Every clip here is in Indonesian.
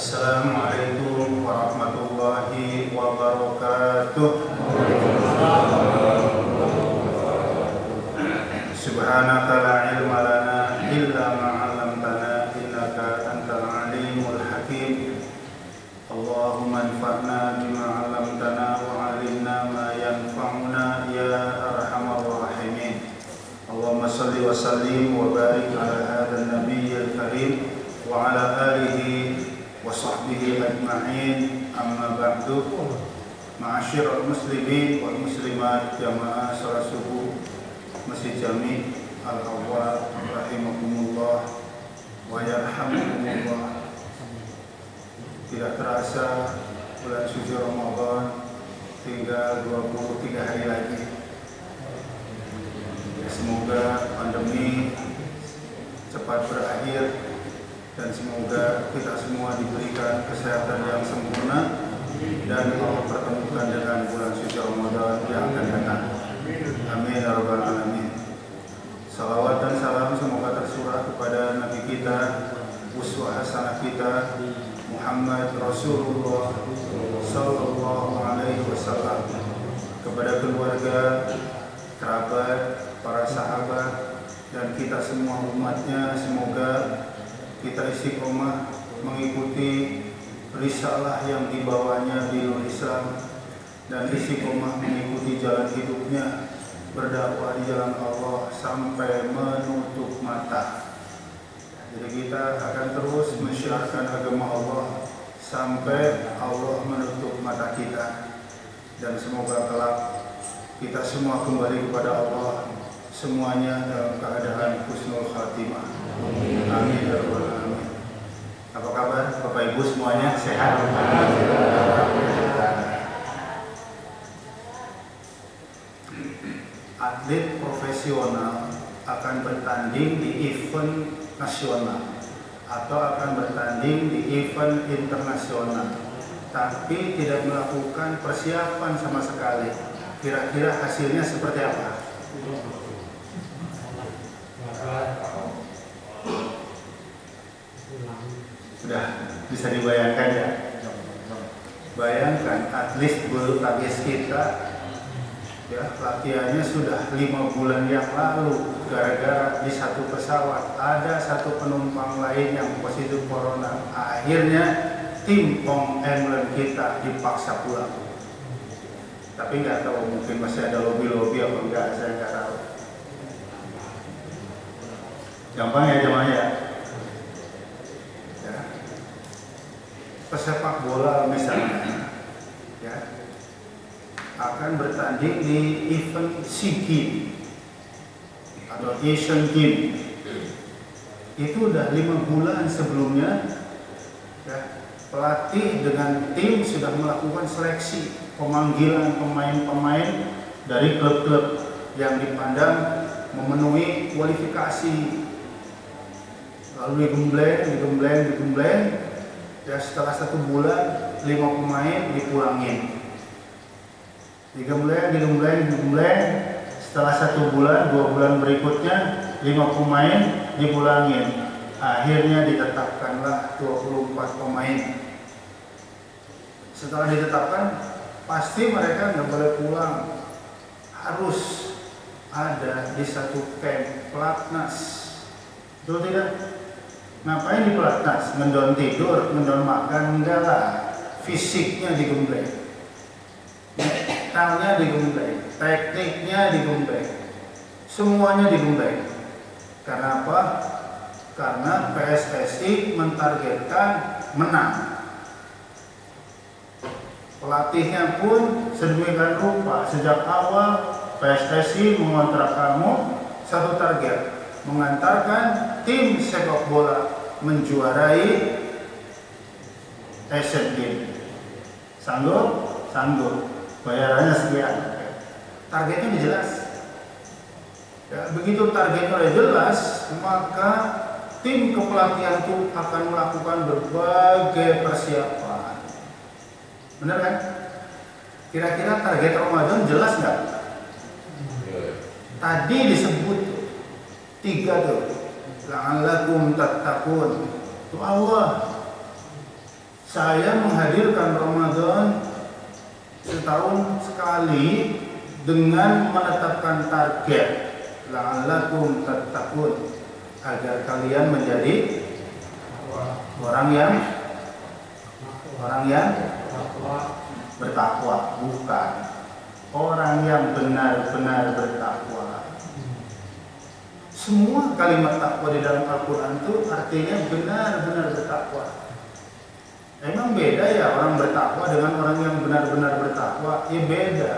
Assalamualaikum warahmatullahi wabarakatuh. Subhanaka la ilma lana illa ma 'allamtana innaka antal alimul hakim. Allahumma anfa'na bima 'allamtana wa 'allimna ma yanfa'una ya arhamar rahimin. Allahumma shalli wa sallim wa barik ala hadzal nabiyyil karim wa ala alihi wa sahbihi ajma'in, amma ba'du. Ma'asyiral muslimin wal muslimat, jamaah salat subuh Masjid Jami Al-Awwal rahimakumullah wa yarhamukumullah. Tidak terasa bulan suci Ramadan tinggal 23 hari lagi. Semoga pandemi cepat berakhir dan semoga kita semua diberikan kesehatan yang sempurna dan Allah pertemukan dengan bulan suci Ramadan yang akan datang. Amin ya rabbal alamin. Salawat dan salam semoga tersurah kepada Nabi kita, uswah hasanah kita, Muhammad Rasulullah sallallahu alaihi wasallam, kepada keluarga, kerabat, para sahabat, dan kita semua umatnya. Semoga kita istiqomah mengikuti risalah yang dibawanya di Islam dan istiqomah mengikuti jalan hidupnya, berdakwah di jalan Allah sampai menutup mata. Jadi kita akan terus menyiarkan agama Allah sampai Allah menutup mata kita. Dan semoga kelak kita semua kembali kepada Allah, semuanya dalam keadaan husnul khatimah. Amin ya rabbal alamin. Apa kabar Bapak Ibu semuanya, sehat? Atlet profesional akan bertanding di event nasional atau akan bertanding di event internasional, tapi tidak melakukan persiapan sama sekali. Kira-kira hasilnya seperti apa? Sudah bisa dibayangkan ya? Bayangkan atlet bulu tangkis kita ya, latihannya sudah 5 bulan yang lalu, gara-gara di satu pesawat ada satu penumpang lain yang positif corona. Akhirnya tim Hong England kita dipaksa pulang. Tapi nggak tahu, mungkin masih ada lobby-lobby apa enggak, saya nggak tahu. Gampang ya jemaahnya. Ya. Pesepak bola misalnya, ya, akan bertanding di event SEA Games atau Asian Games. Itu udah 5 bulan sebelumnya, ya, pelatih dengan tim sudah melakukan seleksi, pemanggilan pemain-pemain dari klub-klub yang dipandang memenuhi kualifikasi. Lalu digembleng, ya, setelah 1 bulan 5 pemain dipulangin. Digembleng, setelah 1 bulan, 2 bulan berikutnya 5 pemain dipulangin. Akhirnya ditetapkanlah 24 pemain. Setelah ditetapkan, pasti mereka nggak boleh pulang, harus ada di satu camp pelatnas. Betul tidak? Ngapain di pelatnas? Ngendon tidur, ngendon makan? Enggak lah. Fisiknya digembleng, mentalnya digembleng, tekniknya digembleng, semuanya digembleng. Karena apa? Karena PSSI mentargetkan menang. Pelatihnya pun sedemikian rupa. Sejak awal PSSI mengontrak kamu satu target, mengantarkan tim sepak bola menjuarai Asian Games. Sanggup? Sanggup. Bayarannya sekian. Targetnya jelas. Ya, begitu targetnya jelas, maka tim kepelatihan itu akan melakukan berbagai persiapan. Benar kan? Kira-kira target Ramadan jelas nggak? Tadi disebut 3 tuh. La'allakum tattaqun. Itu Allah. Saya menghadirkan Ramadan setahun sekali dengan menetapkan target la'allakum tattaqun, agar kalian menjadi orang yang bertakwa, bukan orang yang benar-benar bertakwa. Semua kalimat takwa di dalam Al-Quran itu artinya benar-benar bertakwa. Emang beda ya orang bertakwa dengan orang yang benar-benar bertakwa? Ya beda.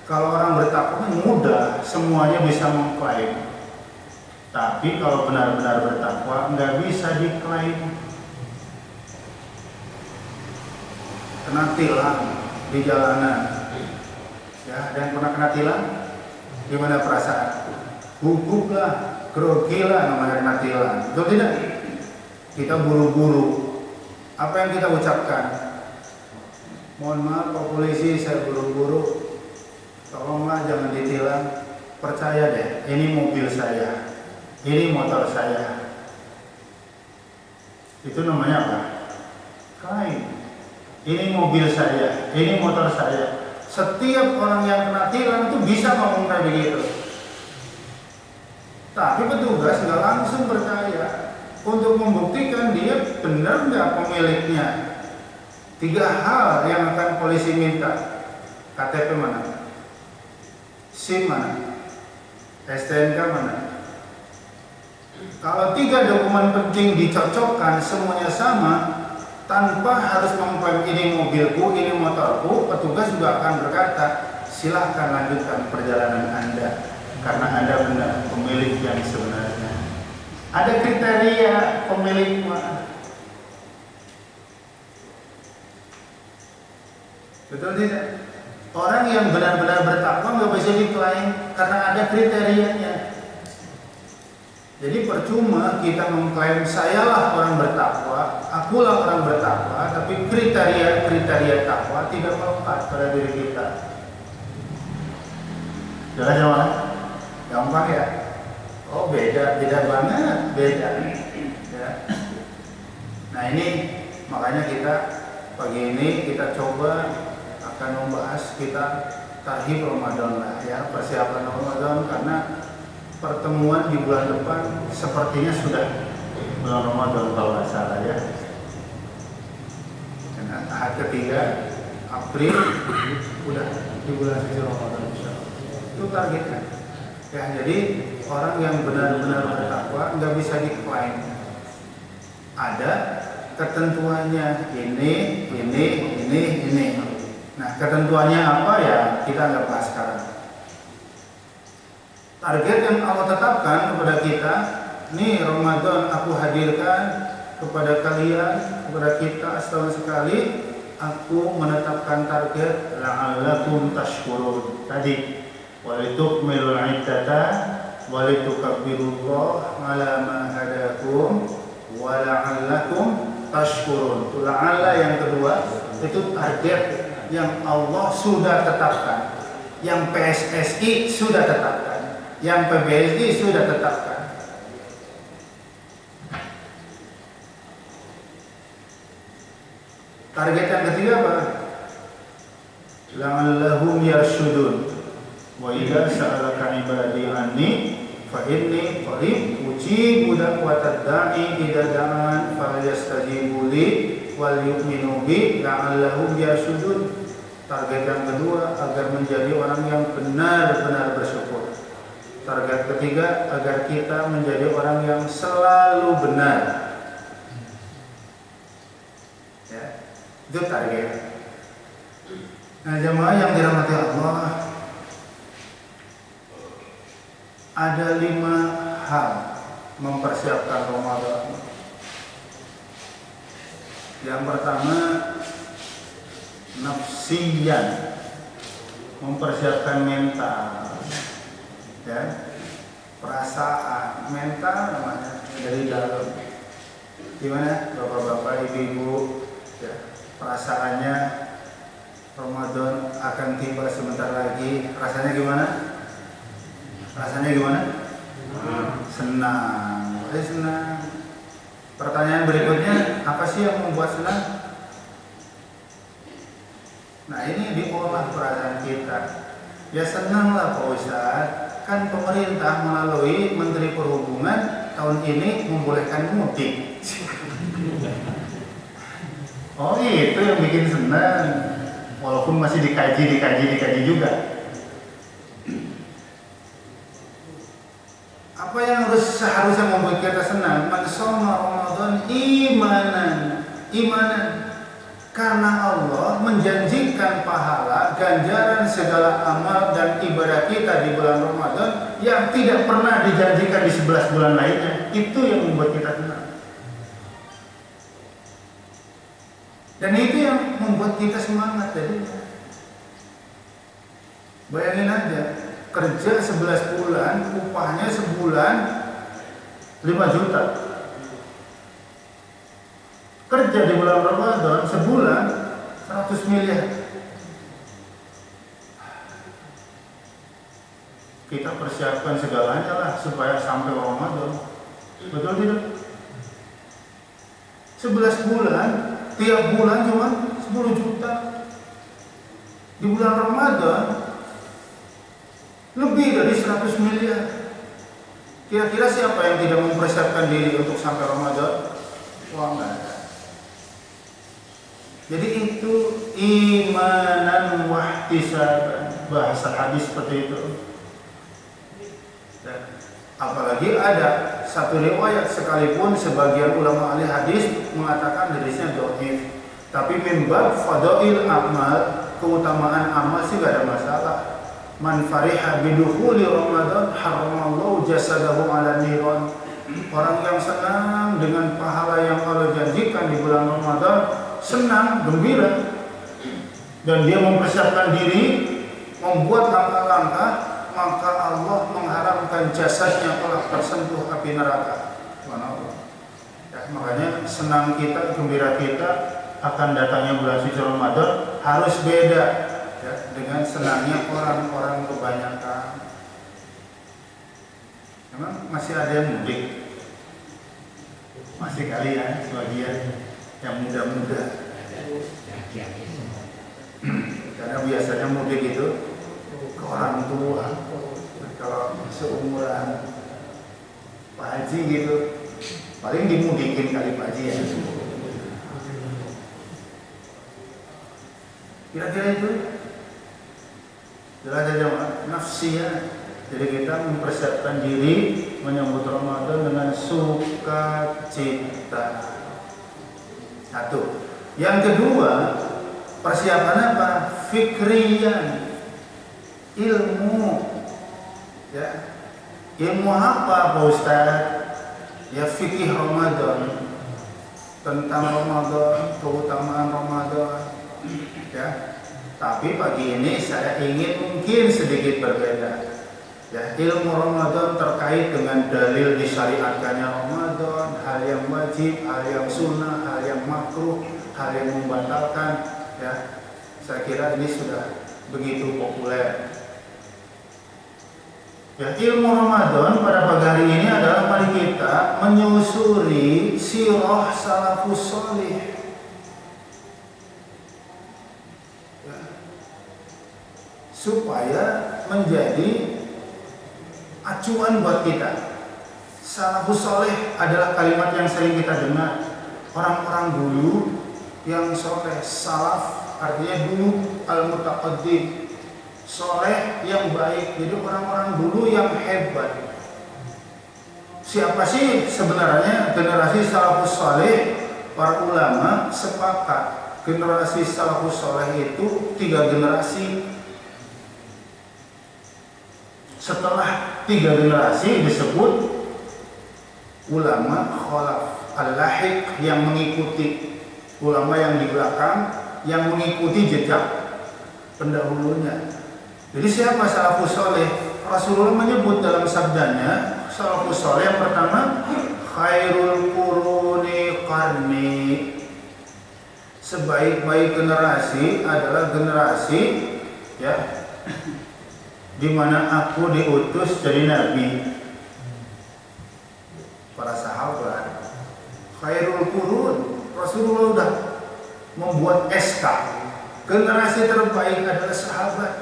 Kalau orang bertakwa mudah, semuanya bisa mengklaim. Tapi kalau benar-benar bertakwa nggak bisa diklaim. Kena tilang di jalanan. Ya, ada yang pernah kena tilang? Gimana perasaan? Gugup lah, grogi lah namanya kena tilang. Betul tidak? Kita buru-buru. Apa yang kita ucapkan? Mohon maaf Pak Polisi, saya buru-buru. Tolonglah jangan ditilang. Percaya deh, ini mobil saya, ini motor saya. Itu namanya apa? Klaim. Ini mobil saya, ini motor saya. Setiap orang yang kena tilang itu bisa ngomong kayak begitu. Tapi petugas nggak langsung percaya. Untuk membuktikan dia benar nggak pemiliknya. 3 hal yang akan polisi minta. KTP mana? SIM mana? STNK mana? Kalau 3 dokumen penting dicocokkan semuanya sama, tanpa harus mengklaim ini mobilku, ini motorku, petugas juga akan berkata, silahkan lanjutkan perjalanan Anda, karena Anda benar pemilik yang sebenarnya. Ada kriteria pemilik mana? Betul tidak? Orang yang benar-benar bertakwa nggak bisa diklaim karena ada kriterianya. Jadi percuma kita mengklaim sayalah orang bertakwa, akulah orang bertakwa, tapi kriteria takwa tidak melekat pada diri kita. Jelas ya, gampang ya? Oh beda banget, beda. Ya. Nah ini makanya kita pagi ini kita coba akan membahas kita tarhib Ramadan lah ya, persiapan Ramadan, karena pertemuan di bulan depan sepertinya sudah bulan Ramadan kalau nggak salah ya. Karena tahap ketiga April udah di bulan suci Ramadan, itu targetnya. Ya jadi orang yang benar-benar bertakwa nggak bisa diklaim. Ada ketentuannya ini. Nah ketentuannya apa ya kita nggak bahas sekarang. Target yang Allah tetapkan kepada kita, nih Ramadan aku hadirkan kepada kalian, kepada kita setahun sekali, aku menetapkan target la'allakum tashkurun tadi, walitukmilul iddata walitukabbirullaha ala ma hadakum wa la'allakum tashkurun. Itu la'alla yang kedua, itu target yang Allah sudah tetapkan, yang PSSI sudah tetapkan, yang PBSI sudah tetapkan. Target yang ketiga apa? La'allahum yarshudun wa idza sa'alaka ibadi anni fa inni qarib ujibu da'watad da'i idza da'an falyastajibu li wal yu'minu bi la'allahum yarshudun. Target yang kedua agar menjadi orang yang benar-benar bersyukur. Target ketiga agar kita menjadi orang yang selalu benar. Ya, itu target. Nah, jemaah yang dirahmati Allah, ada 5 hal mempersiapkan Ramadan. Yang pertama, nafsiyan, mempersiapkan mental, ya, perasaan, mental namanya dari dalam. Gimana, bapak-bapak, ibu-ibu, ya, perasaannya Ramadan akan tiba sebentar lagi. Rasanya gimana? Rasanya gimana? Senang. Senang. Pertanyaan berikutnya, apa sih yang membuat senang? Nah ini diolah perasaan kita. Ya senanglah Pak Ustadz, kan pemerintah melalui Menteri Perhubungan tahun ini membolehkan mudik. Oh itu yang bikin senang, walaupun masih dikaji juga. Apa yang seharusnya membuat kita senang? Man shoma Ramadan imanan. Karena Allah menjanjikan pahala, ganjaran segala amal dan ibadah kita di bulan Ramadan yang tidak pernah dijanjikan di 11 bulan lainnya. Itu yang membuat kita senang. Dan itu yang membuat kita semangat. Jadi bayangin aja, kerja 11 bulan, upahnya sebulan 5 juta. Kerja di bulan Ramadan sebulan 100 miliar. Kita persiapkan segalanya lah supaya sampai Ramadan. Betul tidak? 11 bulan, tiap bulan cuma 10 juta. Di bulan Ramadan lebih dari 100 miliar. Kira-kira siapa yang tidak mempersiapkan diri untuk sampai Ramadan? Wah, enggak ada. Jadi itu imanan wahtisaban, bahasa hadis seperti itu. Dan apalagi ada satu riwayat sekalipun sebagian ulama ahli hadis mengatakan hadisnya dhaif, tapi mimbar fadail amal, keutamaan amal sih gak ada masalah. Man fariha bidukhuli Ramadan haramallahu jasadahu ala niran. Orang yang senang dengan pahala yang Allah janjikan di bulan Ramadan, senang, gembira, dan dia mempersiapkan diri, membuat langkah-langkah, maka Allah mengharamkan jasadnya telah tersentuh api neraka. Ya, makanya senang kita, gembira kita akan datangnya bulan suci Ramadan harus beda ya, dengan senangnya orang-orang kebanyakan. Memang masih ada yang mudik, masih kali ya sebagian yang muda-muda. Karena biasanya mudik itu ke orang tua. Kalau seumuran Pak Haji gitu, paling dimudikin kali Pak Haji ya. Kira-kira itu jelas saja nafsiyah. Jadi kita mempersiapkan diri menyambut Ramadan dengan sukacita. Satu. Yang kedua, persiapan apa? Fikriyan, ilmu. Ya. Ilmu apa Pak Ustaz? Ya fikih Ramadan, tentang Ramadan, keutamaan Ramadan. Ya. Tapi pagi ini saya ingin mungkin sedikit berbeda. Ya, ilmu Ramadan terkait dengan dalil disyariatkannya Ramadan, hal yang wajib, hal yang sunnah, hal yang makruh, hal yang membatalkan. Ya, saya kira ini sudah begitu populer. Ya, ilmu Ramadan pada pagi hari ini adalah mari kita menyusuri sirah salafus sholih. Ya, supaya menjadi acuan buat kita. Salafus soleh adalah kalimat yang sering kita dengar. Orang-orang dulu yang soleh, salaf artinya dulu, al-mutaqaddim, soleh yang baik. Jadi orang-orang dulu yang hebat. Siapa sih sebenarnya generasi salafus soleh? Para ulama sepakat generasi salafus soleh itu 3 generasi. Setelah 3 generasi disebut ulama khalaf al-lahiq, yang mengikuti ulama yang di belakang, yang mengikuti jejak pendahulunya. Jadi siapa salafus soleh? Rasulullah menyebut dalam sabdanya salafus soleh yang pertama, khairul quruni qarni. Sebaik-baik generasi adalah generasi ya di mana aku diutus jadi nabi. Para sahabat, khairul qurun, Rasulullah sudah membuat SK Generasi terbaik adalah sahabat.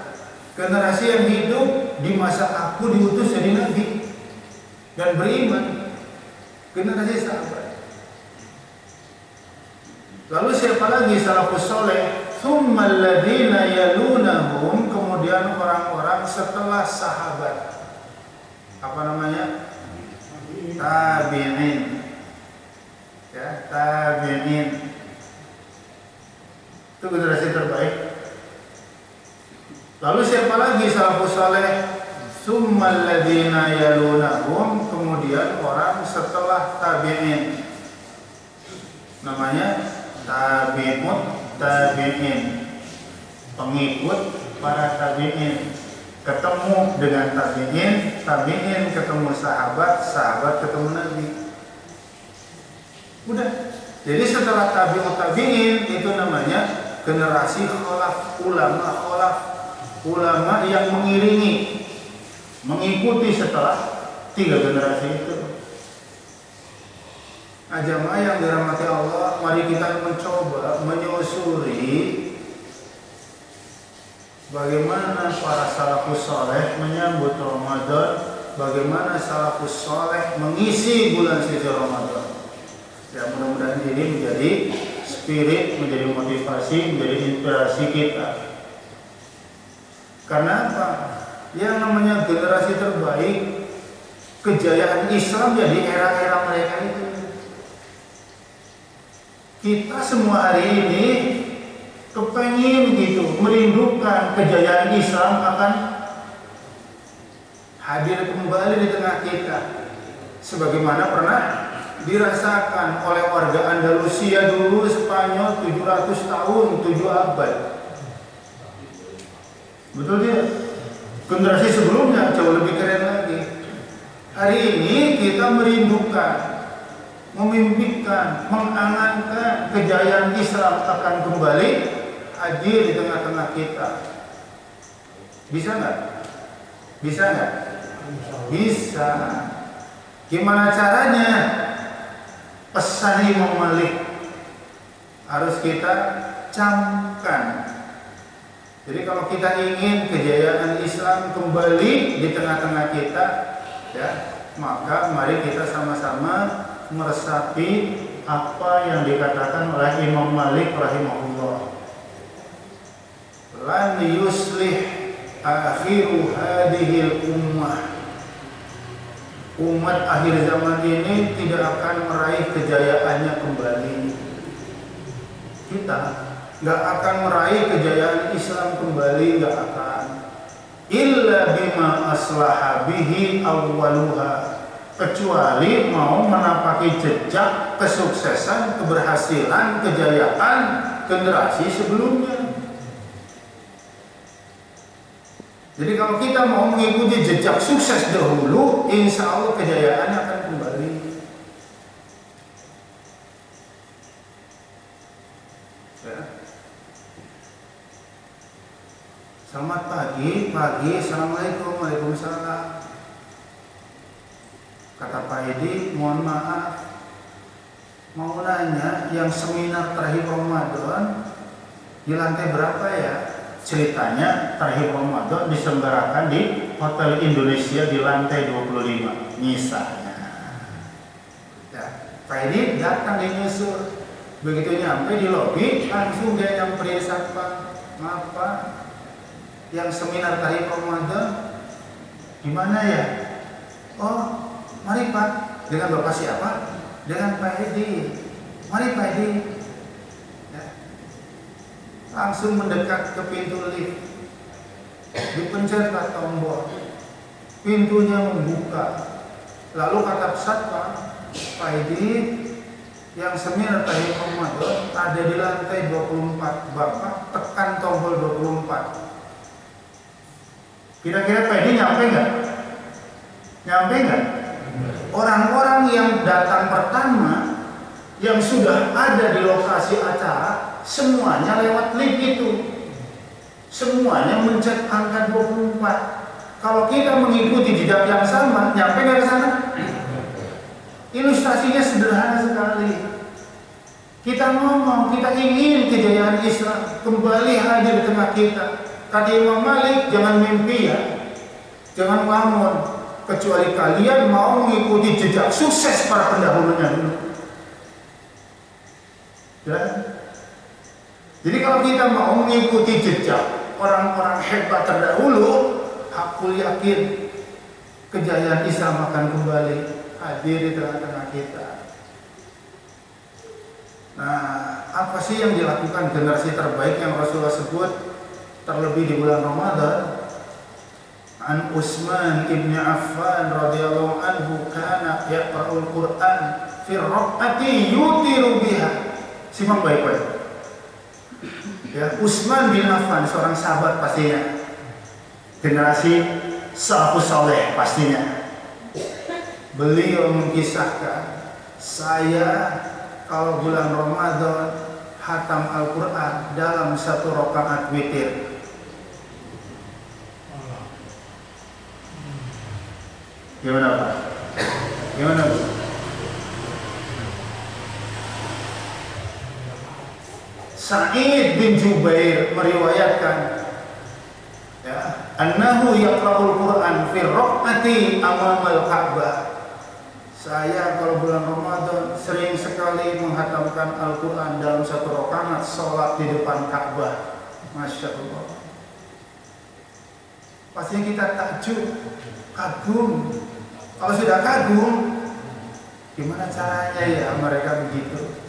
Generasi yang hidup di masa aku diutus jadi nabi dan beriman. Generasi sahabat. Lalu siapa lagi salafus saleh? Tsummal ladzina yalunahum, kemudian orang-orang setelah sahabat. Apa namanya? Tabi'in. Ya, tabi'in. Itu generasi terbaik. Lalu siapa lagi salafus saleh? Tsummal ladzina yalunahum, kemudian orang setelah tabi'in. Namanya tabi'in. Pengikut para tabi'in. Ketemu dengan tabi'in ketemu sahabat ketemu nabi. Udah. Jadi setelah tabi'in itu namanya generasi khalaf, ulama yang mengiringi, mengikuti setelah 3 generasi itu. Nah, jamaah yang dirahmati Allah, mari kita mencoba menyusuri bagaimana para salafus saleh menyambut Ramadan, bagaimana salafus saleh mengisi bulan suci Ramadan. Ya, mudah-mudahan ini menjadi spirit, menjadi motivasi, menjadi inspirasi kita. Karena apa? Yang namanya generasi terbaik, kejayaan Islam jadi era-era mereka itu. Kita semua hari ini kepengen gitu, merindukan kejayaan Islam akan hadir kembali di tengah kita, sebagaimana pernah dirasakan oleh warga Andalusia dulu, Spanyol 700 tahun, 7 abad. Betul dia? Generasi sebelumnya jauh lebih keren lagi. Hari ini kita merindukan, memimpikan, mengangankan kejayaan Islam akan kembali hadir di tengah-tengah kita. Bisa nggak? Bisa nggak? Bisa. Gimana caranya? Pesan Imam Malik harus kita camkan. Jadi kalau kita ingin kejayaan Islam kembali di tengah-tengah kita, ya, maka mari kita sama-sama meresapi apa yang dikatakan oleh Imam Malik rahimahullah. Lan yuslih akhiru hadhil ummah. Umat akhir zaman ini tidak akan meraih kejayaannya kembali. Kita nggak akan meraih kejayaan Islam kembali, nggak akan. Illa bima aslaha bihi awwaluha, kecuali mau menapaki jejak kesuksesan, keberhasilan, kejayaan generasi sebelumnya. Jadi kalau kita mau mengikuti jejak sukses dahulu, insya Allah kejayaannya akan kembali. Ya. Selamat pagi, assalamualaikum, waalaikumsalam. Kata Pak Edi, mohon maaf, mau nanya, yang seminar terakhir Ramadan di lantai berapa ya? Ceritanya terakhir Ramadan diselenggarakan di Hotel Indonesia di lantai 25 misalnya. Ya, Pak Edi datang di nyusul. Begitu nyampe di lobi, langsung dia nyamperin satpam. Ngapa? Yang seminar terakhir Ramadan di mana ya? Oh, mari Pak. Dengan Bapak siapa? Dengan Pak Edi. Mari Pak Edi. Langsung mendekat ke pintu lift, dipencet tombol, pintunya membuka. Lalu kata satpam, Pak Edi, yang seminar tadi Ramadan ada di lantai 24, Bapak tekan tombol 24. Kira-kira Pak Edi nyampe nggak? Nyampe nggak? Orang-orang yang datang pertama, yang sudah ada di lokasi acara, semuanya lewat lift itu. Semuanya mencet angka 24. Kalau kita mengikuti jejak yang sama, nyampe nggak ke sana? Ilustrasinya sederhana sekali. Kita ngomong, kita ingin kejayaan Islam kembali hadir di tengah kita. Kata Imam Malik, jangan mimpi ya, jangan ngelamun, kecuali kalian mau mengikuti jejak sukses para pendahulunya dulu. Ya? Jadi kalau kita mau mengikuti jejak orang-orang hebat terdahulu, aku yakin kejayaan Islam akan kembali hadir di tengah-tengah kita. Nah, apa sih yang dilakukan generasi terbaik yang Rasulullah sebut terlebih di bulan Ramadan? An Utsman ibn Affan radhiyallahu anhu kana yaqra'ul Qur'an fi raq'ati yutiru biha. Simak baik-baik. Ya, Utsman bin Affan seorang sahabat pastinya. Generasi salafus saleh pastinya. Beliau mengisahkan, saya kalau bulan Ramadan hatam Al-Quran dalam satu rakaat witir. Gimana Pak? Gimana Bu? Sa'id bin Jubair meriwayatkan, ya, annahu yaqra'ul Quran fi raq'ati amamal Ka'bah. Saya kalau bulan Ramadan sering sekali menghatamkan Al-Quran dalam satu rakaat sholat di depan Ka'bah. Masya Allah. Pasti kita takjub, kagum. Kalau sudah kagum, gimana caranya ya mereka begitu?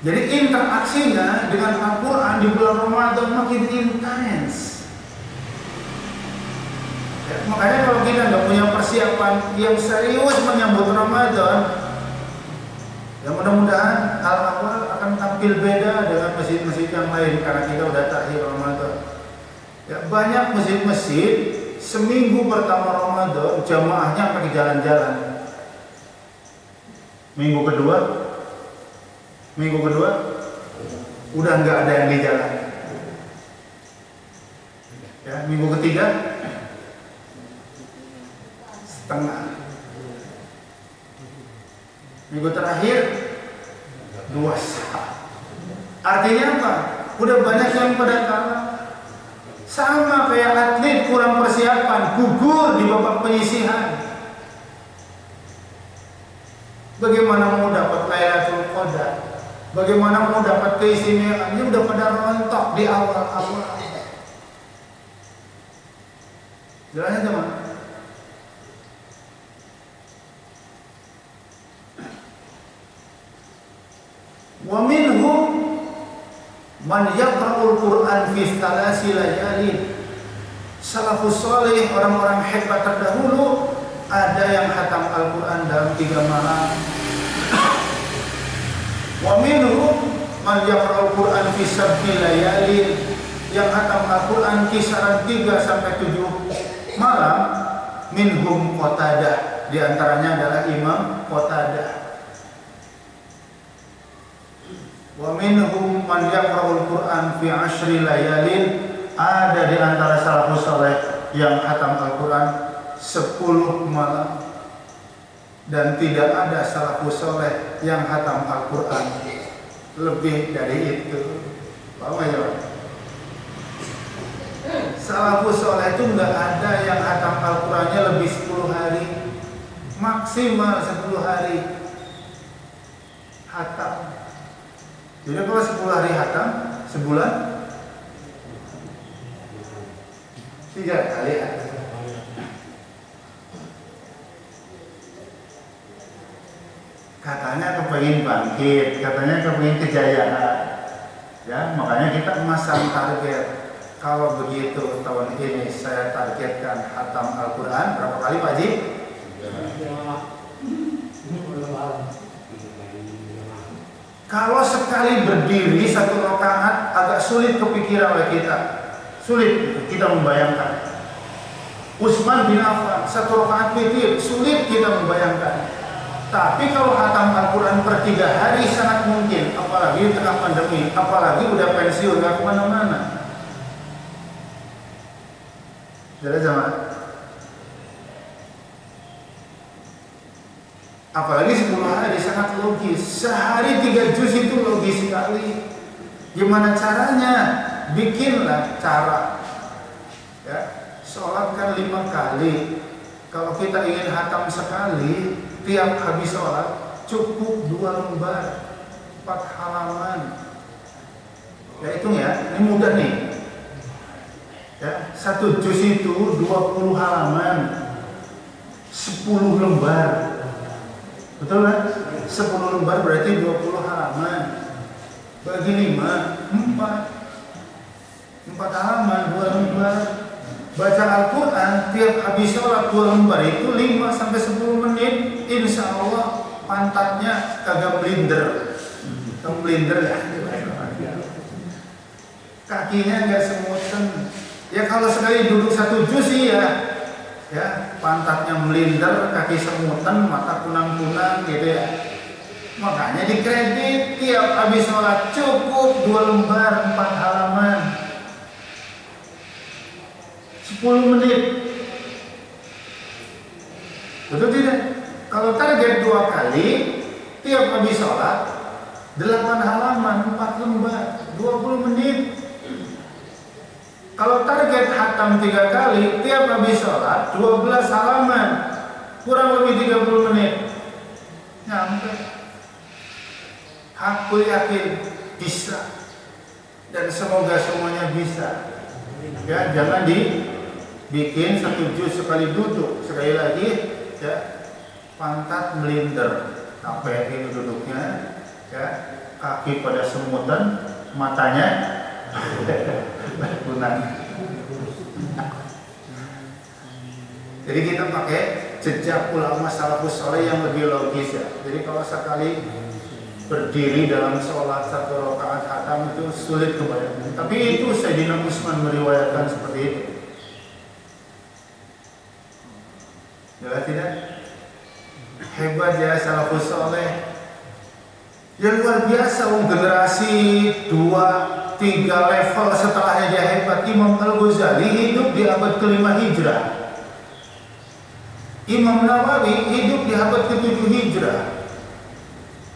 Jadi interaksinya dengan Al-Quran di bulan Ramadan makin intens. Ya, makanya kalau kita nggak punya persiapan yang serius menyambut Ramadan, ya mudah-mudahan Al-Awwal akan tampil beda dengan masjid-masjid yang lain karena kita udah takhir Ramadan. Ya, banyak masjid-masjid seminggu pertama Ramadan jamaahnya pakai jalan-jalan. Minggu kedua udah nggak ada yang di jalan. Ya, minggu ketiga setengah. Minggu terakhir 2 saat. Artinya apa? Udah banyak yang pada kalah. Sama kayak atlet kurang persiapan, gugur di babak penyisihan. Bagaimana mau dapat Lailatul Qadar? Bagaimana mau dapat keistimewaan? Ini udah pada rontok di awal-awal. Jelasnya teman. Wa minhum man yaqra'ul Qur'an fi thalasi layalin. Salafus saleh, orang-orang hebat terdahulu, ada yang khatam Al-Quran dalam 3 malam. Wa minhum man yaqra'ul Qur'an fi sab'i layalin, yang khatam Al-Quran kisaran 3 sampai 7 malam. Minhum Qatadah, di antaranya adalah Imam Qatadah. Wa minhum man yaqra'ul Qur'an fi 10 layalin, ada di antara salafus saleh yang khatam Al-Quran 10 malam. Dan tidak ada salafus saleh yang khatam Al-Quran lebih dari itu. Paham ya? Salafus saleh itu enggak ada yang khatam Al-Qurannya lebih 10 hari, maksimal 10 hari khatam. Jadi kalau 10 hari khatam, sebulan 3 kali khatam. Katanya kepengen bangkit, katanya kepengen kejayaan. Ya, makanya kita memasang target. Kalau begitu tahun ini saya targetkan khatam Al-Quran berapa kali Pak Haji? Kalau sekali berdiri 1 rakaat agak sulit kepikiran oleh kita. Sulit kita membayangkan. Utsman bin Affan 1 rakaat witir, sulit kita membayangkan. Tapi kalau khatam Al-Quran per 3 hari sangat mungkin, apalagi di tengah pandemi, apalagi udah pensiun nggak kemana-mana. Jadi jamaah. Apalagi 10 hari sangat logis. Sehari 3 juz itu logis sekali. Gimana caranya? Bikinlah cara. Ya, sholat kan 5 kali. Kalau kita ingin hatam sekali, tiap habis sholat cukup 2 lembar, 4 halaman. Ya hitung ya, ini mudah nih. Ya, 1 juz itu 20 halaman, 10 lembar. Betul kan? 10 lembar berarti 20 halaman. Bagi 5, 4 halaman, 2 lembar. Baca Al-Quran tiap habis sholat 2 lembar itu 5-10 menit. Insya Allah pantatnya kagak blinder. Kamu blinder ya? Kakinya nggak semutan. Ya kalau sekali duduk 1 juz sih ya pantatnya melinder, kaki semutan, mata kunang-kunang gitu ya. Makanya dikredit tiap habis sholat cukup 2 lembar 4 halaman, 10 menit. Betul tidak? Kalau target 2 kali tiap habis sholat 8 halaman 4 lembar 20 menit. Kalau target hatam 3 kali, tiap habis sholat 12 halaman, kurang lebih 30 menit. Nyampe. Aku yakin bisa. Dan semoga semuanya bisa. Ya, jangan dibikin 1 juz sekali duduk. Sekali lagi, ya, pantat melinder. Sampai ini duduknya, ya, kaki pada semutan, matanya kunang. Jadi kita pakai jejak ulama salafus saleh yang lebih logis ya. Jadi kalau sekali berdiri dalam sholat 1 rakaat hatam itu sulit kebayang. Tapi itu Sayyidina Utsman meriwayatkan seperti itu. Jelas tidak? Hebat ya salafus saleh. Yang luar biasa, generasi 2-3 level setelahnya dia hebat. Imam Al-Ghazali hidup di abad ke-5 Hijrah. Imam Nawawi hidup di abad ke-7 Hijrah.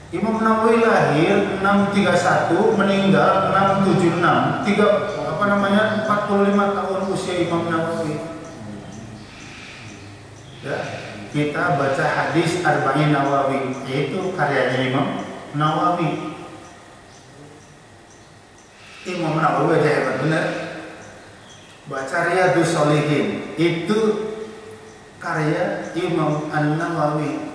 Imam Nawawi lahir 631, meninggal 676. 45 tahun usia Imam Nawawi. Ya, kita baca hadis Arba'in Nawawi, yaitu karyanya Imam Nawawi. Imam Nawawi aja hebat benar. Baca Riyadhus Shalihin, itu karya Imam An-Nawawi.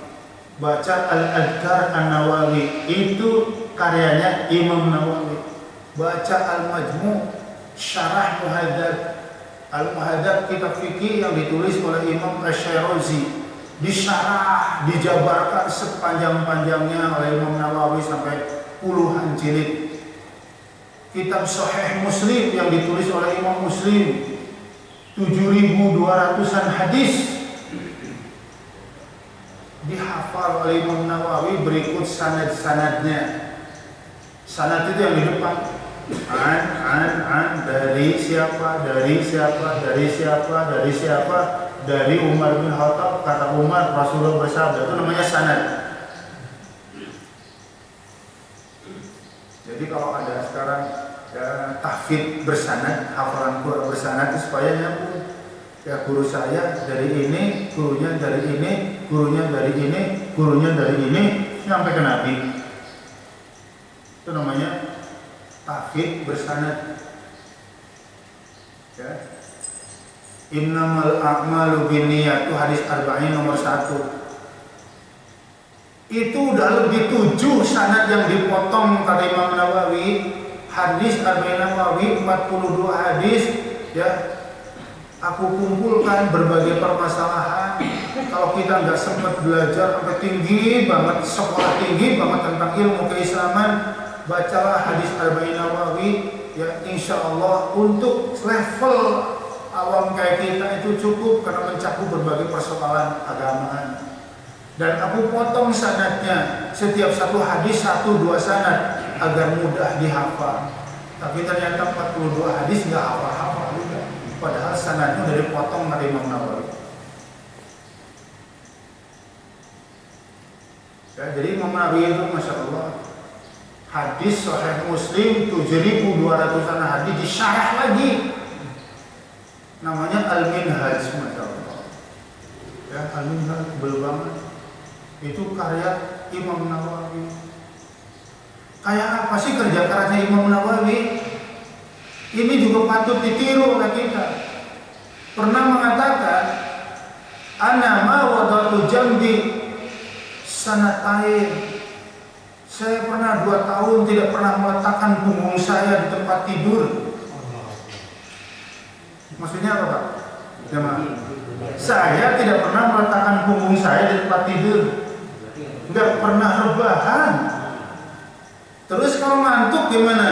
Baca Al-Adhkar An-Nawawi, itu karyanya Imam Nawawi. Baca Al-Majmu' Syarah Muhadzab. Al-Muhadzab kitab fikih yang ditulis oleh Imam Asy-Syirazi, disyarah, dijabarkan sepanjang-panjangnya oleh Imam Nawawi sampai puluhan jilid. Kitab Sahih Muslim yang ditulis oleh Imam Muslim, 7.200-an hadis dihafal oleh Imam Nawawi. Berikut sanad-sanadnya. Sanad itu yang di depan. An dari siapa, dari siapa, dari siapa, dari siapa, dari Umar bin Khattab, kata Umar, Rasulullah bersabda, itu namanya sanad. Jadi kalau ada sekarang ya, tahfidz bersanad, hafalan Quran bersanad itu supaya nyambung. Ya, guru saya dari ini, gurunya dari ini, gurunya dari ini, gurunya dari ini, sampai ke Nabi. Itu namanya tahfidz bersanad. Ya. Innamal a'malu binniyat, itu hadis arba'in nomor 1. Itu udah lebih 7 sanad yang dipotong kata Imam Nawawi. Hadis arba'in Nawawi 42 hadis ya. Aku kumpulkan berbagai permasalahan. Kalau kita nggak sempat belajar sampai tinggi banget, sekolah tinggi banget tentang ilmu keislaman, bacalah hadis arba'in Nawawi ya, insya Allah untuk level awam kayak kita itu cukup karena mencakup berbagai persoalan agama. Dan aku potong sanadnya, setiap satu hadis 1-2 sanad agar mudah dihafal. Tapi ternyata 42 hadis nggak hafal-hafal juga. Padahal sanadnya udah dipotong dari Imam Nawawi. Ya, jadi Imam Nawawi itu Masya Allah, hadis Sahih Muslim 7.200-an hadis disyarah lagi, namanya Al-Minhaj. Masya Allah ya, Al-Minhaj belum banget, itu karya Imam Nawawi. Kayak apa sih kerja kerasnya Imam Nawawi? Ini juga patut ditiru oleh kita. Pernah mengatakan, ana ma wadatu jambi sanatain. Saya pernah 2 tahun tidak pernah meletakkan punggung saya di tempat tidur. Maksudnya apa, Pak? Saya tidak pernah meletakkan punggung saya di tempat tidur, nggak pernah rebahan. Terus kalau ngantuk gimana?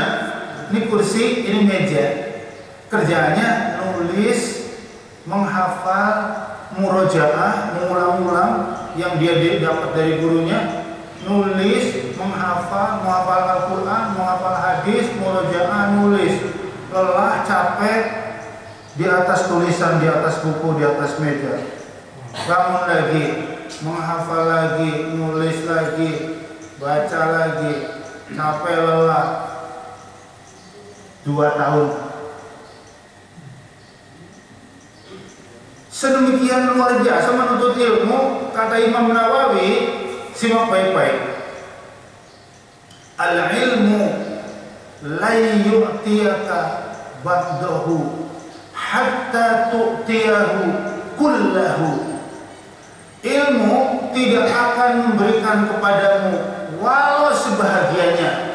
Ini kursi, ini meja. Kerjanya nulis, menghafal, murojaah, mengulang-ulang yang dia dapat dari gurunya. Nulis, menghafal Al-Quran, menghafal hadis, murojaah, nulis. Lelah, capek, di atas tulisan, di atas buku, di atas meja. Bangun lagi, menghafal lagi, nulis lagi, baca lagi, capek, lelah. 2 tahun. Sedemikian luar biasa menuntut ilmu. Kata Imam Nawawi, simak baik-baik. Al-ilmu la yu'tiyaka ba'dahu hatta tu'tiyahu kullahu. Ilmu tidak akan memberikan kepadamu walau sebahagiannya.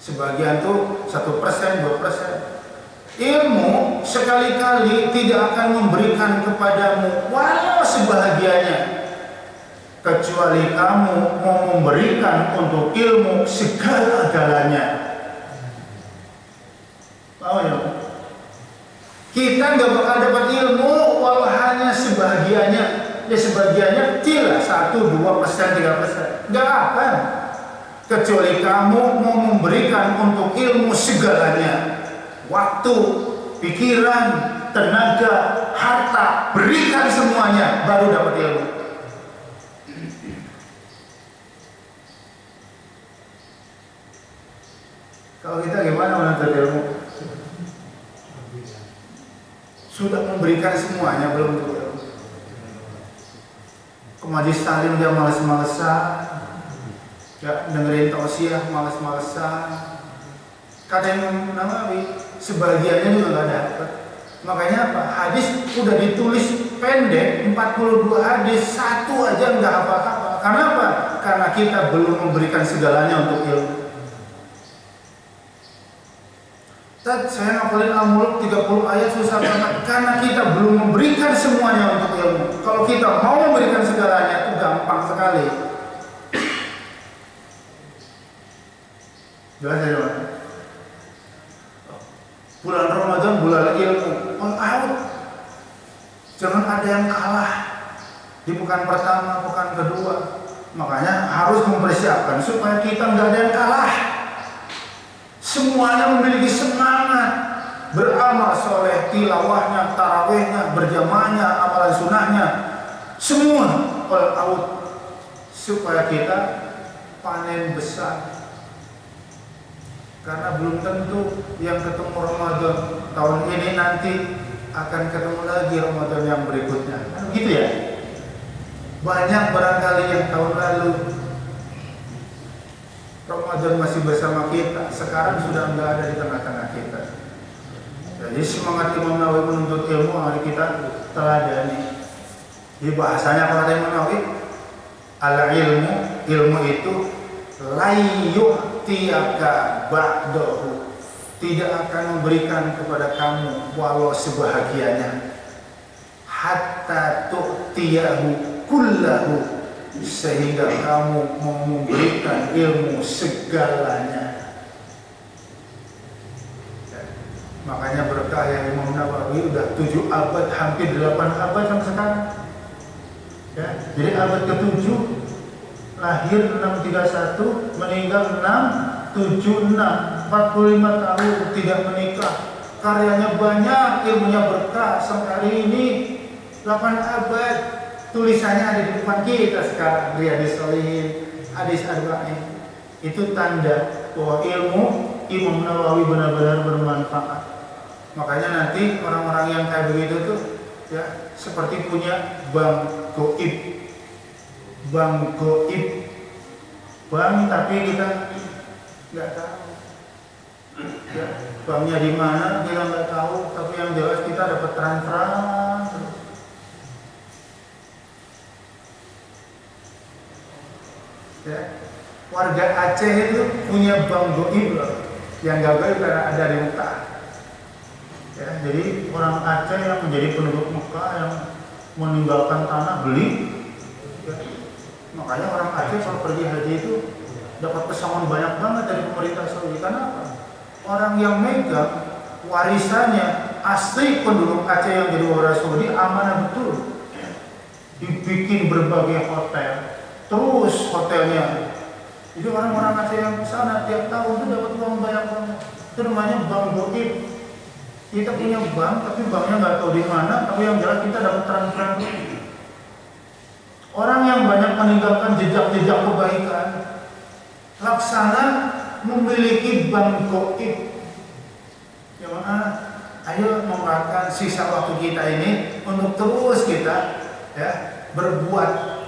Sebagian tuh 1%, 2%. Ilmu sekali-kali tidak akan memberikan kepadamu walau sebahagiannya, kecuali kamu mau memberikan untuk ilmu segala-galanya. Tahu ya? Kita nggak bakal dapat ilmu walau hanya sebahagiannya. Ya sebagiannya kecil, 1, 2%, 3%. Nggak akan. Kecuali kamu mau memberikan untuk ilmu segalanya. Waktu, pikiran, tenaga, harta, berikan semuanya, baru dapat ilmu. Kalau kita gimana menuntut ilmu? Sudah memberikan semuanya, belum tentu ilmu. Ke majelis taklim dia males-malesan, ya, dengerin tausiah males-malesan. Kata Imam Nawawi, sebagiannya juga nggak dapat. Makanya apa? Hadis udah ditulis pendek, 42 hadis, 1 aja nggak apa-apa. Karena apa? Karena kita belum memberikan segalanya untuk ilmu. Saya ngapalin Al-Mulk 30 ayat susah banget karena kita belum memberikan semuanya untuk ilmu. Kalau kita mau memberikan segalanya itu gampang sekali. Jelas ya, Pak? Bulan Ramadan bulan ilmu, all out. Jangan ada yang kalah di pekan pertama, pekan kedua. Makanya harus mempersiapkan supaya kita nggak ada yang kalah. Semuanya memiliki semangat beramal soleh, tilawahnya, tarawehnya, berjamaahnya, amalan sunnahnya, semua all out supaya kita panen besar. Karena belum tentu yang ketemu Ramadan tahun ini nanti akan ketemu lagi Ramadan yang berikutnya. Kan begitu ya? Banyak barangkali yang tahun lalu Ramadan masih bersama kita, sekarang sudah enggak ada di tengah-tengah kita. Jadi semangat Imam Nawawi menuntut ilmu hari kita teladani. Di bahasanya kata Imam Nawawi, al-ilmu, ilmu itu layyu'tiyaka ba'dahu, tidak akan memberikan kepada kamu walau sebahagiannya, hatta tu'tiyahu kullahu, sehingga kamu mau memberikan ilmu segalanya. Makanya berkah yang Imam Nawawi udah 7 abad, hampir 8 abad sampai sekarang. Ya, jadi abad ke-7, lahir 631, meninggal 676, 45 tahun tidak menikah. Karyanya banyak, ilmunya berkah sampai hari ini 8 abad. tulisannya ada di depan kita sekarang, Riyadhus Shalihin, Hadis Arba'in. Itu tanda bahwa ilmu Imam Nawawi benar-benar bermanfaat. Makanya nanti orang-orang yang kayak begitu tuh ya seperti punya bank goib, bank tapi kita nggak tahu ya, banknya di mana kita nggak tahu, tapi yang jelas kita dapat transferan terus. Ya, warga Aceh itu punya bank goib loh, yang gagal karena ada di Mekah. Ya, jadi orang Aceh yang menjadi penduduk Mekah yang meninggalkan tanah beli. Ya, makanya orang Aceh kalau pergi haji itu dapat pesangon banyak banget dari pemerintah Saudi. Karena apa? Orang yang megang warisannya asli penduduk Aceh yang jadi waris Saudi amanah betul. Dibikin berbagai hotel, terus hotelnya. Jadi orang-orang Aceh yang sana tiap tahun itu dapat uang banyak banget. Itu namanya bank goib. Kita punya bank, tapi banknya nggak tahu di mana. Tapi yang jelas kita dapat transferan. Orang yang banyak meninggalkan jejak-jejak kebaikan, laksana memiliki bank goib. Ya, ayo memanfaatkan sisa waktu kita ini untuk terus kita ya berbuat,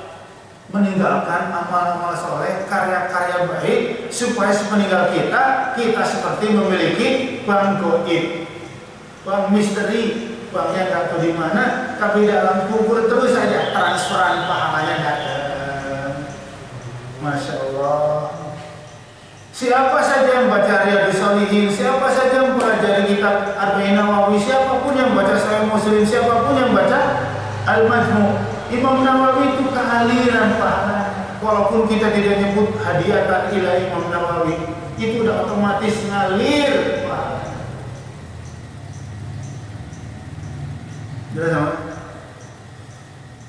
meninggalkan amal-amal soleh, karya-karya baik, supaya sepeninggal kita seperti memiliki bank goib, bank misteri, banknya nggak tahu di mana, tapi dalam kubur terus saja transferan pahalanya datang. Masya Allah. Siapa saja yang baca Riyadhus Shalihin, siapa saja yang pelajari kitab Arba'in Nawawi, siapapun yang baca Sahih Muslim, siapapun yang baca Al-Majmu', Imam Nawawi itu kealiran pahalanya. Walaupun kita tidak nyebut hadiatan ila Imam Nawawi, itu udah otomatis ngalir pahalanya. Jelas sama?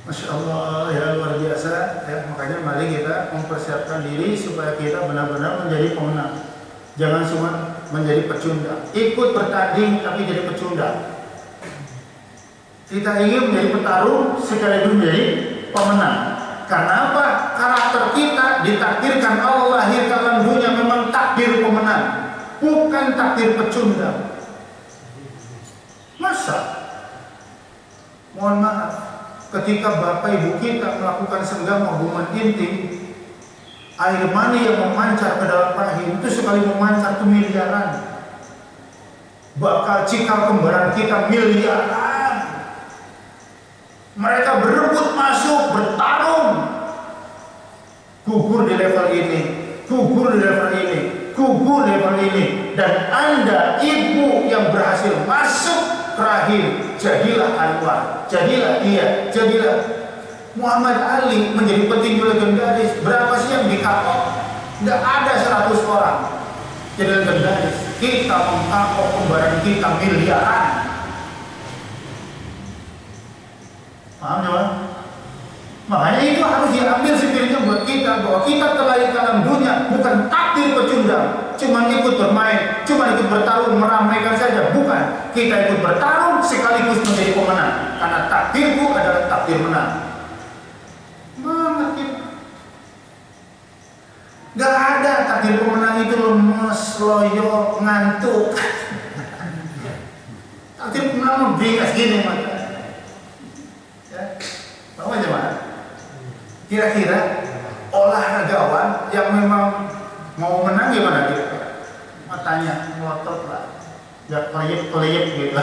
Masya Allah, ya luar biasa ya. Makanya mari kita mempersiapkan diri supaya kita benar-benar menjadi pemenang. Jangan cuma menjadi pecundang. Ikut bertanding tapi jadi pecundang. Kita ingin menjadi petarung sekaligus menjadi pemenang. Karena apa? Karakter kita ditakdirkan Allah lahir dalam dunia memang takdir pemenang, bukan takdir pecundang. Masa? Mohon maaf, ketika bapak ibu kita melakukan senggama hubungan intim, air mani yang memancar ke dalam rahim itu sekali memancar itu miliaran. Bakal cikal kembaran kita miliaran. Mereka berebut masuk, bertarung, gugur di level ini, gugur di level ini, gugur di level ini. Dan Anda ibu yang berhasil masuk ke rahim, jadilah Anwar, jadilah dia, jadilah Muhammad Ali, menjadi petinju legendaris. Berapa sih yang dikapok? Nggak ada 100 orang jadi legendaris. Kita mengkapok kembaran kita miliaran. Paham ya? Makanya itu harus diambil spiritnya buat kita, bahwa kita terlahir dalam dunia bukan takdir pecundang, cuma ikut bermain, cuma ikut bertarung, meramaikan saja. Bukan, kita ikut bertarung sekaligus menjadi pemenang. Karena takdirku adalah takdir menang. Mengerti? Gak ada takdir pemenang itu lemes, loyo, ngantuk. Takdir pemenang bingas gini mata. Tahu aja mana? Kira-kira olahragawan yang memang mau menang gimana kira-kira? Matanya melotot lah, nggak keliyep gitu.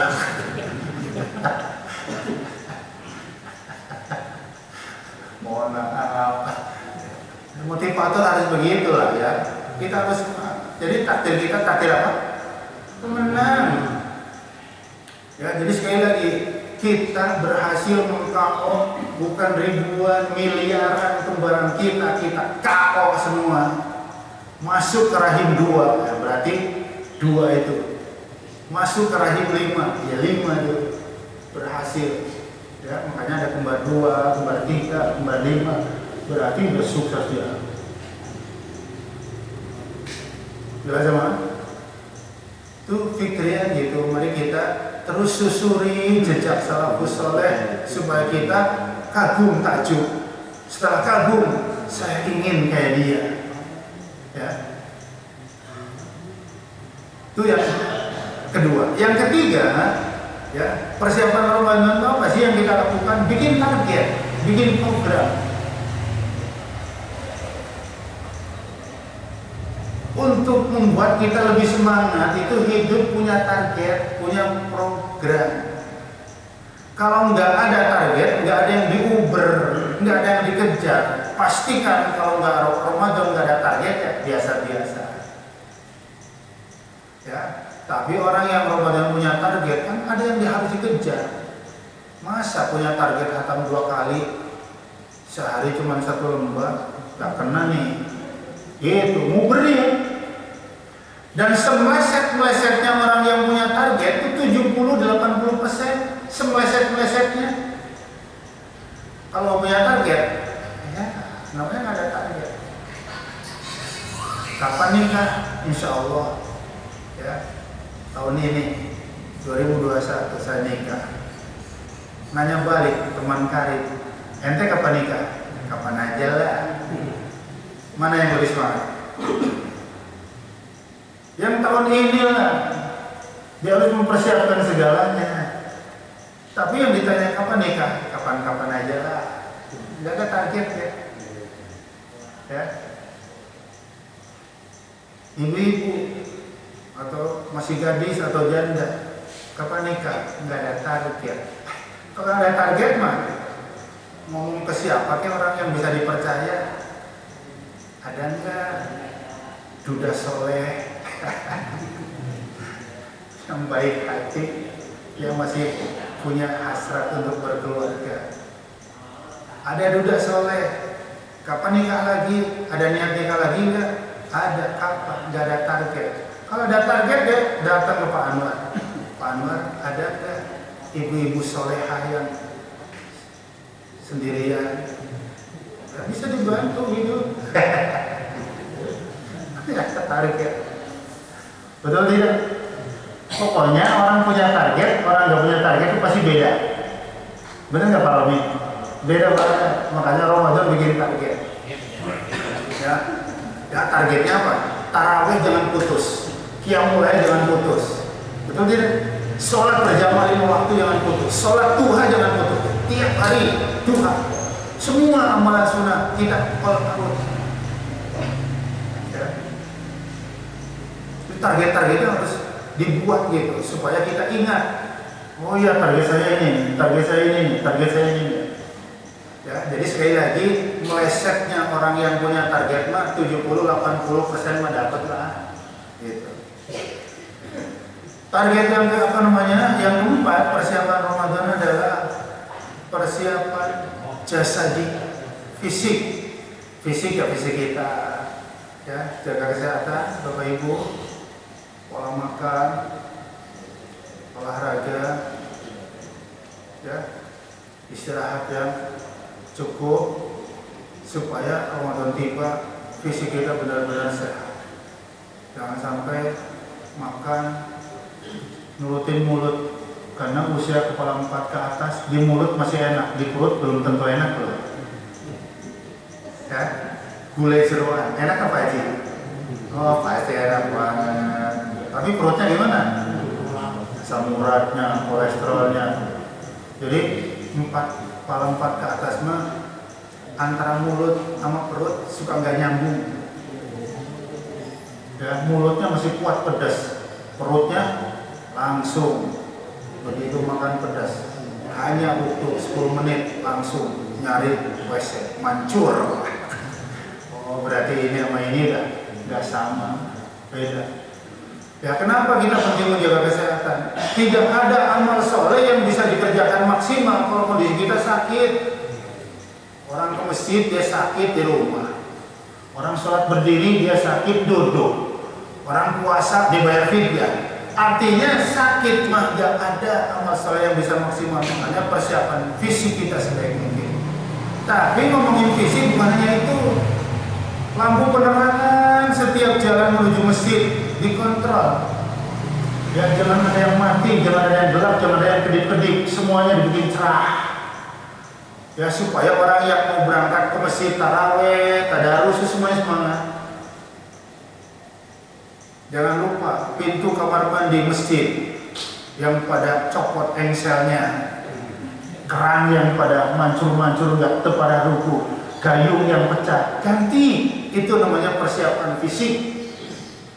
Mohon maaf. Motivator harus begitu lah ya. Kita harus, jadi takdir kita takdir apa? Pemenang. Ya, jadi sekali lagi, kita berhasil mengkao bukan ribuan miliaran kembaran kita KO semua masuk ke rahim 2 ya, berarti 2 itu masuk ke rahim 5 ya, 5 itu berhasil ya. Makanya ada kembar 2, kembar 3, kembar 5, berarti udah sukses dia. Jelas sama? Itu fikriyah gitu. Mari kita terus susuri jejak salafus soleh supaya kita kagum takjub. Setelah kagum, saya ingin kayak dia. Ya. Itu yang kedua. Yang ketiga, ya, persiapan Ramadan itu apa sih yang kita lakukan? Bikin target, bikin program. Untuk membuat kita lebih semangat itu hidup punya target, punya program. Kalau nggak ada target, nggak ada yang diuber, nggak ada yang dikejar. Pastikan kalau nggak Ramadan nggak ada target ya biasa-biasa. Ya, tapi orang yang Ramadan punya target kan ada yang dia harus dikejar. Masa punya target khatam 2 kali sehari cuma 1 lembar, nggak kena nih. Gitu, nguber ya. Dan semeleset-melesetnya orang yang punya target itu 70-80% semeleset-melesetnya. Kalau punya target, ya namanya nggak ada target. Kapan nikah? Insya Allah ya tahun ini 2021 saya nikah. Nanya balik teman karib, ente kapan nikah? Kapan aja lah. Mana yang lebih semangat? Yang tahun ini lah. Dia harus mempersiapkan segalanya. Tapi yang ditanya kapan nikah? Kapan-kapan aja lah. Nggak ada target ya. Ya. Ibu-ibu atau masih gadis atau janda, kapan nikah? Nggak ada target. Kalau ada target mah ngomong ke siapa ke orang yang bisa dipercaya? Ada enggak duda soleh yang baik hati, yang masih punya hasrat untuk berkeluarga? Ada duda soleh, kapan nikah lagi? Ada niat nikah lagi enggak? Ada, kapan? Enggak ada target. Kalau ada target ya datang ke Pak Anwar. Pak Anwar, ada enggak ibu-ibu solehah yang sendirian? Gak bisa dibantu gitu. Ya tertarik ya. Betul tidak? Pokoknya orang punya target, orang nggak punya target itu pasti beda. Benar nggak Pak Romi? Beda banget. Makanya Ramadan bikin target. Ya, ya targetnya apa? Tarawih jangan putus, qiyamul lail jangan putus. Betul tidak? Sholat berjamaah 5 waktu jangan putus, sholat duha jangan putus. Tiap hari duha. Semua amalan sunnah kita terus. Ya. Target-targetnya harus dibuat gitu supaya kita ingat. Oh iya target saya ini, target saya ini, target saya ini. Ya, jadi sekali lagi melesetnya orang yang punya target mah 70-80% mah dapat lah. Gitu. Target yang yang keempat persiapan Ramadan adalah persiapan jasadi, fisik ya fisik kita, ya jaga kesehatan Bapak Ibu, pola makan, olahraga, ya istirahat yang cukup supaya Ramadan tiba fisik kita benar-benar sehat. Jangan sampai makan nurutin mulut. Karena usia kepala 4 ke atas, di mulut masih enak, di perut belum tentu enak loh. Ya, gulai jeroan, enak apa aja? Oh pasti enak banget. Tapi perutnya gimana? Asam uratnya, kolesterolnya. Jadi kepala 4 ke atas mah antara mulut sama perut suka nggak nyambung. Ya, mulutnya masih kuat pedas, perutnya langsung. Begitu makan pedas hanya butuh 10 menit langsung nyari WC mancur. Oh berarti ini sama ini nggak sama, beda. Ya kenapa kita penting menjaga kesehatan? Tidak ada amal soleh yang bisa dikerjakan maksimal kalau kondisi kita sakit. Orang ke masjid dia sakit di rumah, orang sholat berdiri dia sakit duduk, orang puasa dibayar fidyah. Artinya sakit mah gak ada amal soleh yang bisa maksimal. Makanya persiapan fisik kita sebaik mungkin. Tapi ngomongin fisik bukan hanya itu. Lampu penerangan setiap jalan menuju masjid dikontrol. Ya jangan ada yang mati, jangan ada yang gelap, jangan ada yang kedip-kedip. Semuanya dibikin cerah. Ya, supaya orang yang mau berangkat ke masjid taraweh, tadarus semuanya semangat. Jangan lupa pintu kamar mandi masjid yang pada copot engselnya, keran yang pada mancur-mancur nggak tepada ruku, gayung yang pecah, ganti. Itu namanya persiapan fisik.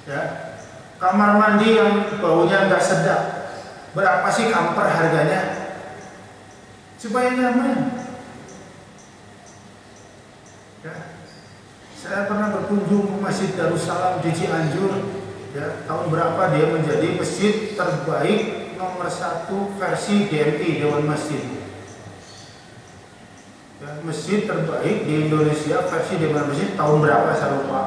Ya. Kamar mandi yang baunya nggak sedap, berapa sih kamper harganya? Supaya nyaman. Ya. Saya pernah berkunjung ke Masjid Darussalam di Cianjur. Ya, tahun berapa dia menjadi masjid terbaik nomor 1 versi DMI, Dewan Masjid. Ya, masjid terbaik di Indonesia versi Dewan Masjid tahun berapa saya lupa.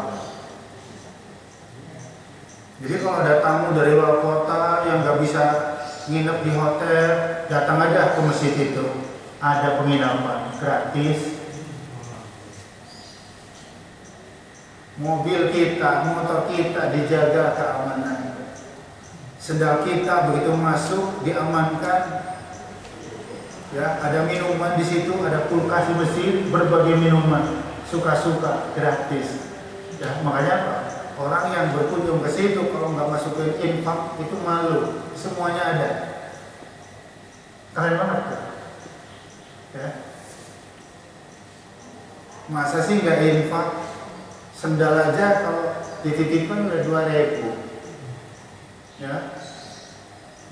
Jadi kalau ada tamu dari luar kota yang nggak bisa nginep di hotel, datang aja ke masjid itu. Ada penginapan gratis. Mobil kita, motor kita dijaga keamanan. Sendal kita begitu masuk diamankan. Ya, ada minuman di situ, ada kulkas di masjid, berbagai minuman, suka-suka gratis. Ya, makanya apa? Orang yang berkunjung ke situ kalau nggak masukin infak itu malu. Semuanya ada. Keren banget tuh. Ya. Masa sih nggak infak? Sendal aja kalau dititipkan udah 2.000. Ya.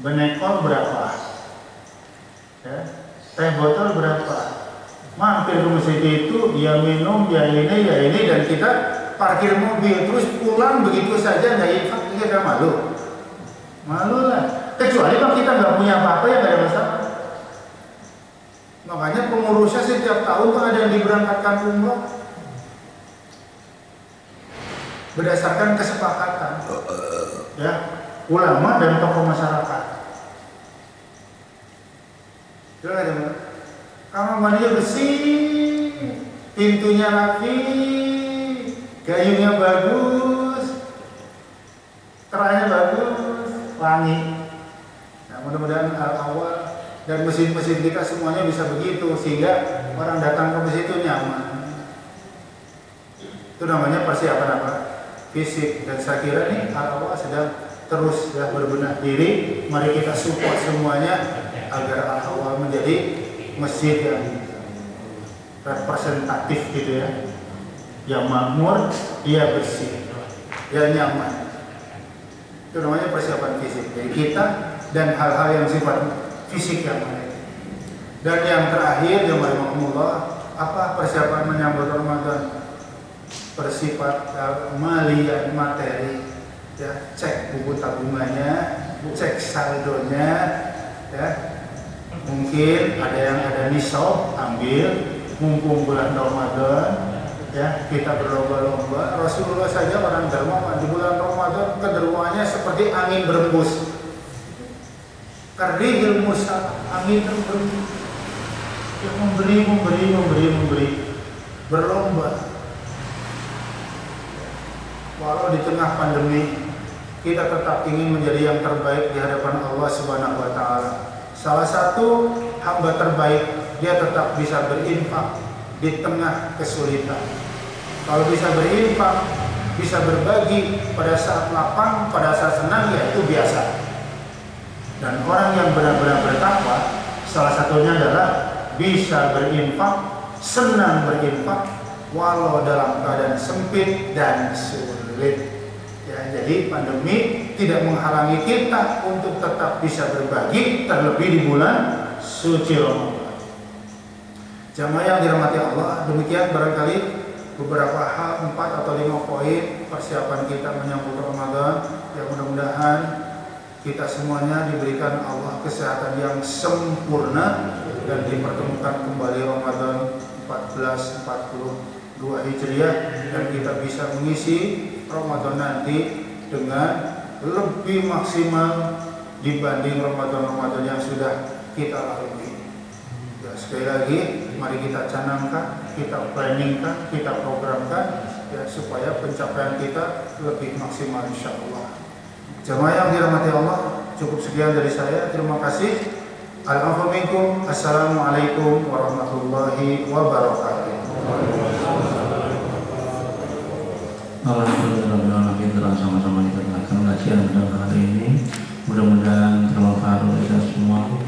Benekor berapa? Ya. Teh botol berapa? Mampir ke masjid itu, ya minum, ya ini, dan kita parkir mobil terus pulang begitu saja nggak infak, kita nggak malu? Malu lah. Kecuali kalau kita nggak punya apa-apa ya nggak ada masalah. Makanya pengurusnya setiap tahun tuh ada yang diberangkatkan umroh berdasarkan kesepakatan, ya, ulama dan tokoh masyarakat. Kamar mandinya bersih, pintunya rapi, gayungnya bagus, kerannya bagus, wangi. Nah, mudah-mudahan awal dan mesin-mesin kita semuanya bisa begitu sehingga orang datang ke masjid itu nyaman. Itu namanya persiapan apa? Fisik. Dan saya kira nih awal sedang terus ya berbenah diri. Mari kita support semuanya agar awal menjadi masjid yang representatif gitu ya, yang makmur, dia bersih, dia nyaman. Itu namanya persiapan fisik. Jadi kita dan hal-hal yang sifat fisik yang lain. Dan yang terakhir yang rahimahumullah, apa persiapan menyambut Ramadan? Bersifat malian materi, ya, cek buku tabungannya, cek saldonya, ya. Mungkin ada yang ada nisab, ambil mumpung bulan Ramadan, ya, kita berlomba-lomba. Rasulullah saja orang dermawan di bulan Ramadan, kedermawannya seperti angin berembus. Karihil musab, angin berembus. Yang memberi, berlomba. Walau di tengah pandemi, kita tetap ingin menjadi yang terbaik di hadapan Allah Subhanahu wa Ta'ala. Salah satu hamba terbaik, dia tetap bisa berinfak di tengah kesulitan. Kalau bisa berinfak, bisa berbagi pada saat lapang, pada saat senang, ya itu biasa. Dan orang yang benar-benar bertakwa, salah satunya adalah bisa berinfak, senang berinfak, walau dalam keadaan sempit dan sulit. Ya, jadi pandemi tidak menghalangi kita untuk tetap bisa berbagi, terlebih di bulan suci Ramadan. Jamaah yang dirahmati Allah, demikian barangkali beberapa hal, 4 atau 5 poin persiapan kita menyambut Ramadan. Yang mudah-mudahan kita semuanya diberikan Allah kesehatan yang sempurna dan dipertemukan kembali Ramadan 1442 Hijriah, dan kita bisa mengisi Ramadan nanti dengan lebih maksimal dibanding Ramadan-Ramadan yang sudah kita lalui. Ya, sekali lagi, mari kita canangkan, kita planningkan, kita programkan, ya, supaya pencapaian kita lebih maksimal insya Allah. Jemaah yang dirahmati Allah, cukup sekian dari saya. Terima kasih. Al-Afwa minkum. Assalamualaikum warahmatullahi wabarakatuh. Alhamdulillah, kita sama-sama kita lakukan kajian pada hari ini. Mudah-mudahan bermanfaat untuk kita semua.